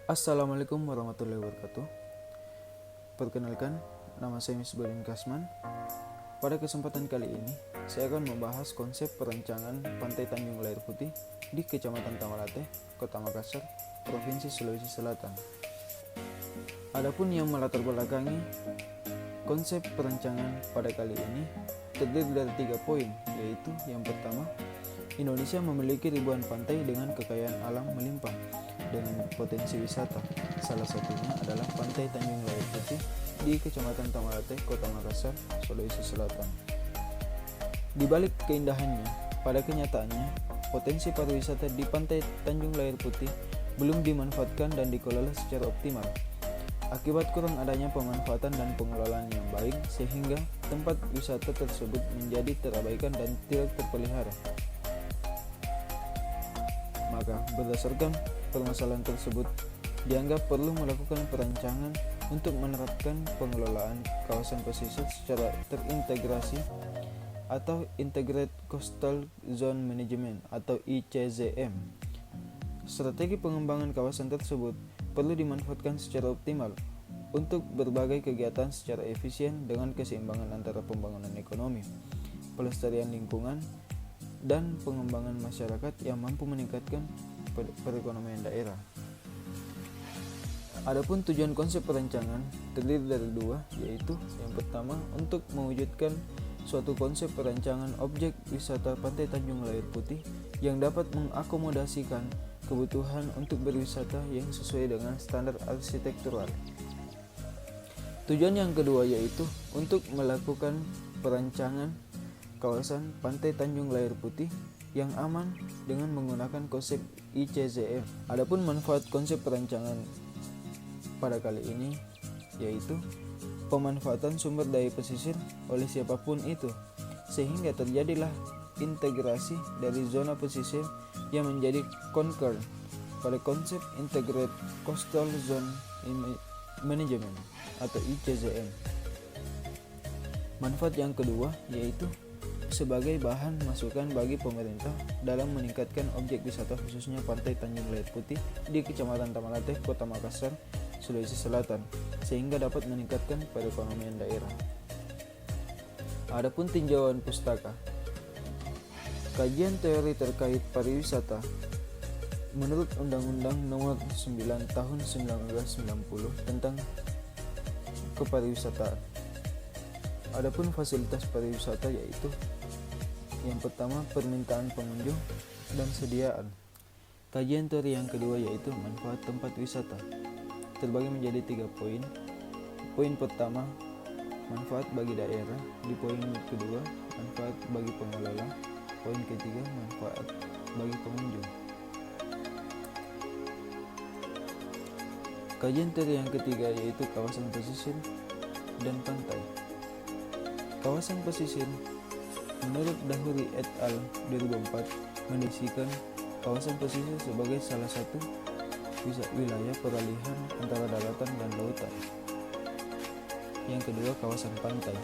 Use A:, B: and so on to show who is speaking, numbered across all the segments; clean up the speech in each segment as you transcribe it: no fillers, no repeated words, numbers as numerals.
A: Assalamualaikum warahmatullahi wabarakatuh. Perkenalkan, nama saya Misbudin Kasman. Pada kesempatan kali ini, saya akan membahas konsep perancangan Pantai Tanjung Lair Putih di Kecamatan Tamalate, Kota Makassar, Provinsi Sulawesi Selatan. Adapun yang melatar belakangi konsep perancangan pada kali ini terdiri dari 3 poin, yaitu yang pertama, Indonesia memiliki ribuan pantai dengan kekayaan alam melimpah dengan potensi wisata. Salah satunya adalah Pantai Tanjung Lair Putih di Kecamatan Tamalate, Kota Makassar, Sulawesi Selatan. Di balik keindahannya, pada kenyataannya, potensi pariwisata di Pantai Tanjung Lair Putih belum dimanfaatkan dan dikelola secara optimal. Akibat kurang adanya pemanfaatan dan pengelolaan yang baik, sehingga tempat wisata tersebut menjadi terabaikan dan tidak terpelihara. Maka berdasarkan permasalahan tersebut, dianggap perlu melakukan perancangan untuk menerapkan pengelolaan kawasan pesisir secara terintegrasi atau Integrated Coastal Zone Management atau ICZM. Strategi pengembangan kawasan tersebut perlu dimanfaatkan secara optimal untuk berbagai kegiatan secara efisien dengan keseimbangan antara pembangunan ekonomi, pelestarian lingkungan, dan pengembangan masyarakat yang mampu meningkatkan perekonomian daerah. Adapun tujuan konsep perancangan terdiri dari 2, yaitu yang pertama untuk mewujudkan suatu konsep perancangan objek wisata Pantai Tanjung Lair Putih yang dapat mengakomodasikan kebutuhan untuk berwisata yang sesuai dengan standar arsitektural. Tujuan yang kedua yaitu untuk melakukan perancangan kawasan Pantai Tanjung Lair Putih yang aman dengan menggunakan konsep ICZM. Adapun manfaat konsep perancangan pada kali ini yaitu pemanfaatan sumber daya pesisir oleh siapapun itu, sehingga terjadilah integrasi dari zona pesisir yang menjadi concern pada konsep Integrated Coastal Zone Management atau ICZM. Manfaat yang kedua yaitu sebagai bahan masukan bagi pemerintah dalam meningkatkan objek wisata khususnya Pantai Tanjung Lair Putih di Kecamatan Tamalate, Kota Makassar, Sulawesi Selatan, sehingga dapat meningkatkan perekonomian daerah. Adapun tinjauan pustaka. Kajian teori terkait pariwisata menurut Undang-Undang Nomor 9 Tahun 1990 tentang kepariwisataan. Adapun fasilitas pariwisata yaitu yang pertama permintaan pengunjung dan sediaan. Kajian teori yang kedua yaitu manfaat tempat wisata. Terbagi menjadi 3 poin. Poin pertama, manfaat bagi daerah. Di poin kedua, manfaat bagi pengelola. Poin ketiga, manfaat bagi pengunjung. Kajian teori yang ketiga yaitu kawasan pesisir dan pantai. Kawasan pesisir menurut Dahuri et al. 2004 mendefinisikan kawasan pesisir sebagai salah satu wilayah peralihan antara daratan dan lautan. Yang kedua, kawasan pantai.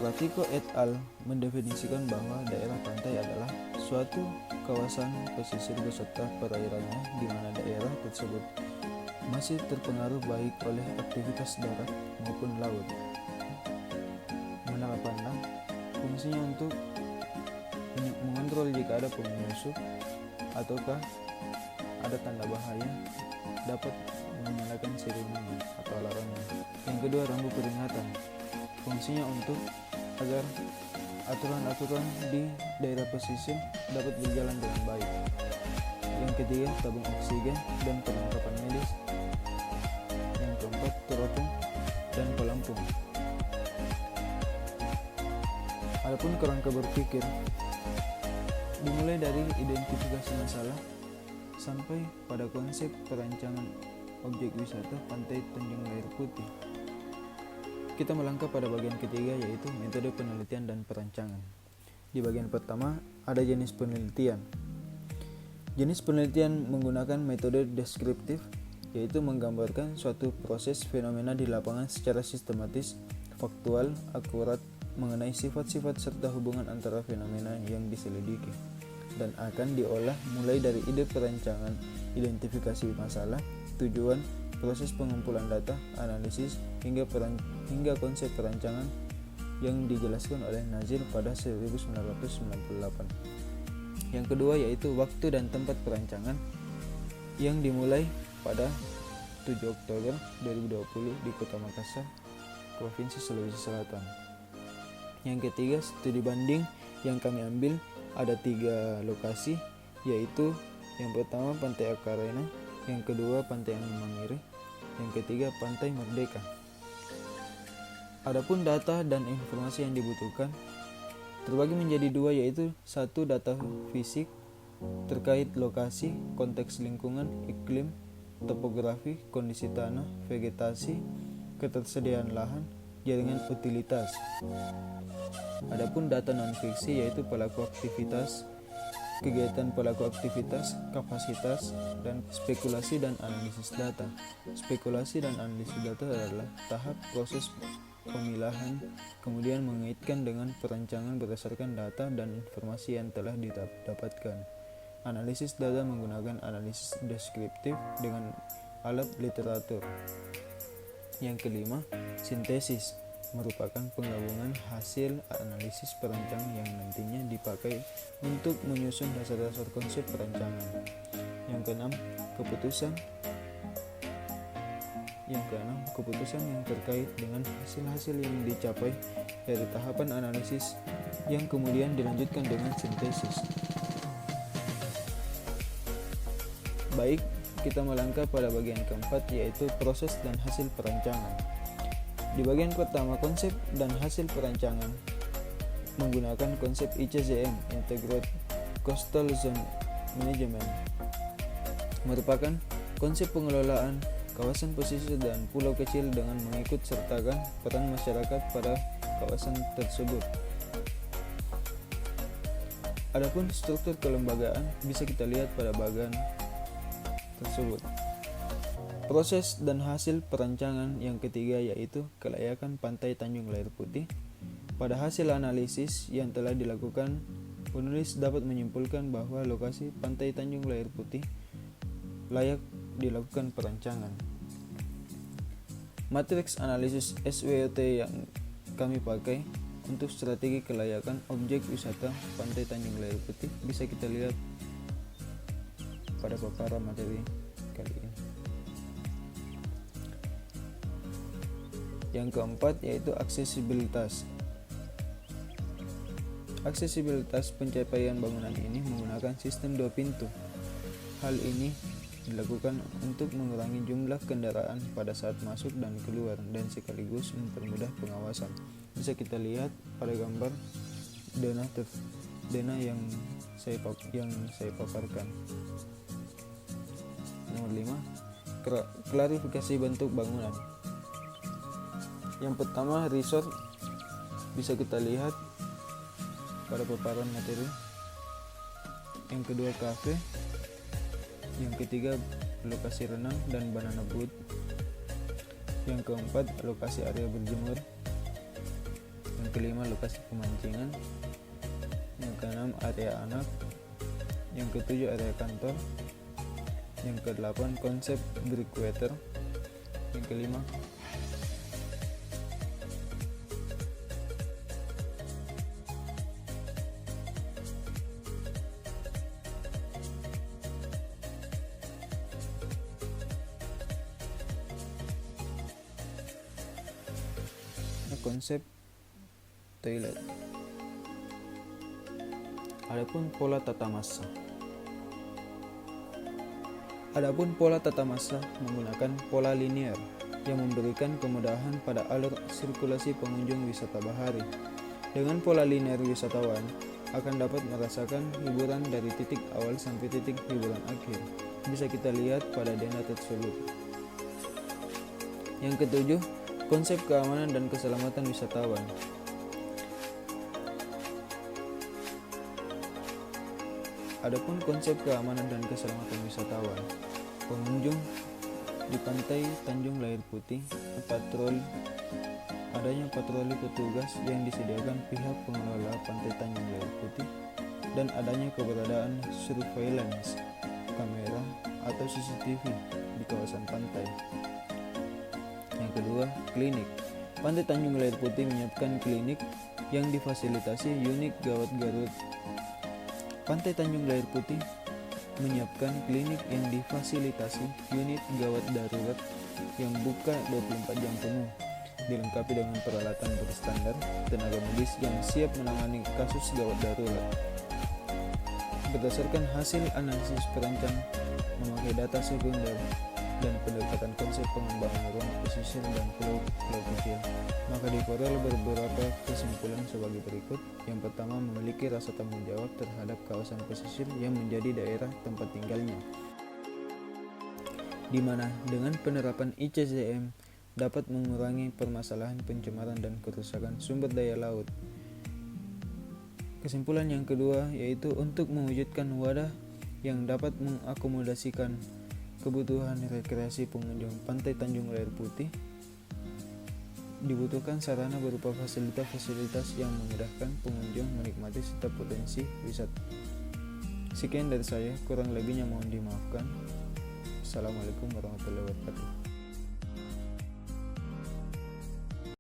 A: Latico et al. Mendefinisikan bahwa daerah pantai adalah suatu kawasan pesisir beserta perairannya di mana daerah tersebut masih terpengaruh baik oleh aktivitas darat maupun laut. Menangkap pandang fungsinya untuk mengontrol jika ada penyusup ataukah ada tanda bahaya, dapat menyalakan sirene atau alarmnya. Yang kedua, rambu peringatan. Fungsinya untuk agar aturan-aturan di daerah pesisir dapat berjalan dengan baik. Yang ketiga, tabung oksigen dan perlengkapan medis. Yang keempat, teropong dan pelampung. Adapun kerangka berpikir dimulai dari identifikasi masalah sampai pada konsep perancangan objek wisata Pantai Tanjung Lair Putih. Kita melangkah pada bagian ketiga yaitu metode penelitian dan perancangan. Di bagian pertama ada jenis penelitian. Jenis penelitian menggunakan metode deskriptif, yaitu menggambarkan suatu proses fenomena di lapangan secara sistematis, faktual, akurat mengenai sifat-sifat serta hubungan antara fenomena yang diselidiki. dan akan diolah mulai dari ide perancangan, identifikasi masalah, tujuan, proses pengumpulan data, analisis, hingga konsep perancangan yang dijelaskan oleh Nazir pada 1998. Yang kedua yaitu waktu dan tempat perancangan yang dimulai pada 7 Oktober 2020 di Kota Makassar, Provinsi Sulawesi Selatan. Yang ketiga, studi banding yang kami ambil ada 3 lokasi, yaitu yang pertama Pantai Akarena, yang kedua Pantai Angin Mamire, yang ketiga Pantai Merdeka. Adapun data dan informasi yang dibutuhkan terbagi menjadi 2, yaitu 1 data fisik terkait lokasi, konteks lingkungan, iklim, topografi, kondisi tanah, vegetasi, ketersediaan lahan, jaringan utilitas. Adapun data non-fiksi yaitu pelaku aktivitas, kegiatan pelaku aktivitas, kapasitas, dan spekulasi dan analisis data. Spekulasi dan analisis data adalah tahap proses pemilahan, kemudian mengaitkan dengan perancangan berdasarkan data dan informasi yang telah didapatkan. Analisis data menggunakan analisis deskriptif dengan alat literatur. Yang kelima, sintesis merupakan penggabungan hasil analisis perancangan yang nantinya dipakai untuk menyusun dasar-dasar konsep perancangan. Yang keenam, keputusan yang terkait dengan hasil-hasil yang dicapai dari tahapan analisis yang kemudian dilanjutkan dengan sintesis. Baik, kita melangkah pada bagian keempat, yaitu proses dan hasil perancangan. Di bagian pertama, konsep dan hasil perancangan menggunakan konsep ICZM, Integrated Coastal Zone Management, merupakan konsep pengelolaan kawasan pesisir dan pulau kecil dengan mengikut sertakan peran masyarakat pada kawasan tersebut. Adapun struktur kelembagaan bisa kita lihat pada bagian tersebut. Proses dan hasil perancangan yang ketiga yaitu kelayakan Pantai Tanjung Lair Putih. Pada hasil analisis yang telah dilakukan, penulis dapat menyimpulkan bahwa lokasi Pantai Tanjung Lair Putih layak dilakukan perancangan. Matriks analisis SWOT yang kami pakai untuk strategi kelayakan objek wisata Pantai Tanjung Lair Putih bisa kita lihat pada paparan materi kali ini. Yang keempat yaitu aksesibilitas. Aksesibilitas pencapaian bangunan ini menggunakan sistem 2 pintu. Hal ini dilakukan untuk mengurangi jumlah kendaraan pada saat masuk dan keluar dan sekaligus mempermudah pengawasan. Bisa kita lihat pada gambar denah yang saya paparkan. Nomor 5, klarifikasi bentuk bangunan. Yang pertama, resort bisa kita lihat pada paparan materi. Yang kedua, kafe. Yang ketiga, lokasi renang dan banana boat. Yang keempat, lokasi area berjemur. Yang kelima, lokasi pemancingan. Yang keenam, area anak. Yang ketujuh, area kantor. Yang kedelapan, konsep breakwater. Yang kelima, konsep toilet. Adapun pola tata massa menggunakan pola linear yang memberikan kemudahan pada alur sirkulasi pengunjung wisata bahari. Dengan pola linear, wisatawan akan dapat merasakan hiburan dari titik awal sampai titik hiburan akhir. Bisa kita lihat pada denah tersebut. Yang ketujuh, konsep keamanan dan keselamatan wisatawan. Adapun konsep keamanan dan keselamatan wisatawan, pengunjung di Pantai Tanjung Lair Putih, adanya patroli petugas yang disediakan pihak pengelola Pantai Tanjung Lair Putih dan adanya keberadaan surveillance kamera atau CCTV di kawasan pantai. Yang kedua, klinik. Pantai Tanjung Lair Putih menyiapkan klinik yang difasilitasi unit gawat darurat. Pantai Tanjung Lair Putih menyiapkan klinik yang difasilitasi unit gawat darurat yang buka 24 jam penuh, dilengkapi dengan peralatan berstandar, tenaga medis yang siap menangani kasus gawat darurat. Berdasarkan hasil analisis perancang memakai data sekunder dan pendekatan konsep pengembangan ruang pesisir dan pulau kecil, maka diperoleh beberapa kesimpulan sebagai berikut. Yang pertama, memiliki rasa tanggung jawab terhadap kawasan pesisir yang menjadi daerah tempat tinggalnya, di mana dengan penerapan ICCM dapat mengurangi permasalahan pencemaran dan kerusakan sumber daya laut. Kesimpulan yang kedua yaitu untuk mewujudkan wadah yang dapat mengakomodasikan kebutuhan rekreasi pengunjung Pantai Tanjung Lair Putih, dibutuhkan sarana berupa fasilitas-fasilitas yang memudahkan pengunjung menikmati setiap potensi wisata. Sekian dari saya, kurang lebihnya mohon dimaafkan. Assalamualaikum warahmatullahi wabarakatuh.